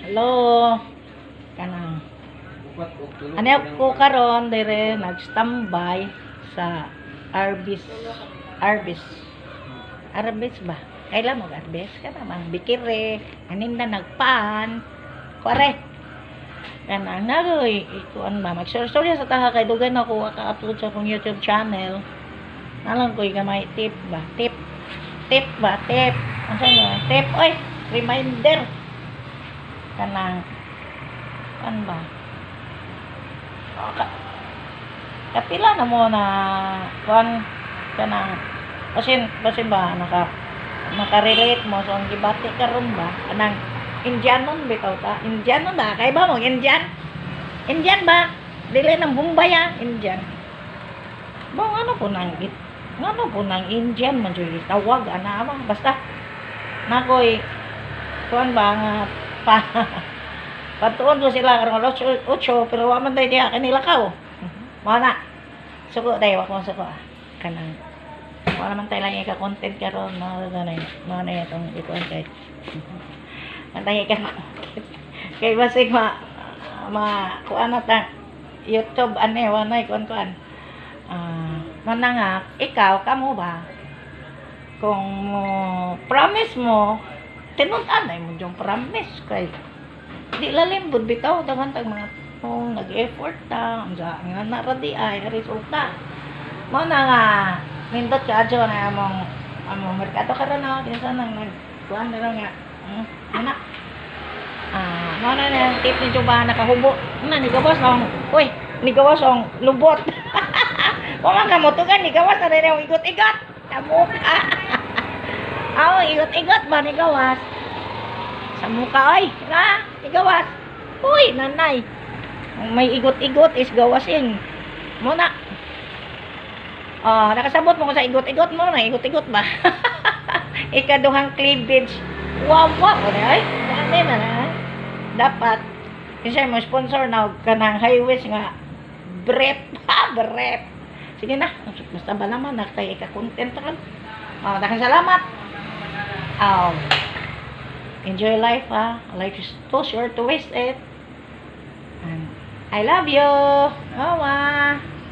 Hello. Kanang. Ano ko karon dire nag-standby sa Arbis. Arbis. Arbis ba? Kailan mag Arbis ka naman bikire. Anin na nagpaan. Kore. Kanang nagoy ikuan ba mag-story sa taha kay dugan ako ka-upload sa akong YouTube channel. Nalang ko'y gamay tip ba? Tip ba? Tip. Ano ba? Tip. Oy, reminder. Kanang ano ba? Kapila na mo na kuan kanang basin ba naka-relate mo so ang gibati karon ba kanang Indianon bitaw ta. Indian ba? Kay ba mo Indian? Indian ba? Dili nang Bombay Indian. Ba ano po nang Indian man jud tawag ana ba basta nakoy kuan ba nga pa patuon ko sila karon alas 8 pero wa man day diha kanila kaw. Mao na. Suko day wa ko suko kanang wala man tay lang ka-content karon mao na itong ikuan kay antay ka kay basig kuan na ta YouTube ane wanay kuan mananga ikaw kamo ba kung promise mo tinud-an ay mo yung promise kay di lalim bud bitaw dagan tag mga nag-effort ta nga naradi ay resulta mo na nga nindot ka adyo na among merkado karon na kinsa nang nagkuan na nga anak mo na ang tip ni Juba nakahubo na ni gawas ang uy ni gawas ang lubot mo man ka motugan ni gawas na rin ang igot-igot sa mukha igot-igot ba ni gawas sa mukha oy na ni gawas uy nanay may igot-igot is gawasin mo na nakasabot mo ko sa igot-igot mo na igot-igot ba ikaduhang cleavage wow ay ano na dapat kasi mo sponsor na kanang highways nga brep sige na basta ba naman nakatay ika-content kan daghang salamat enjoy life life is too short to waste it and I love you.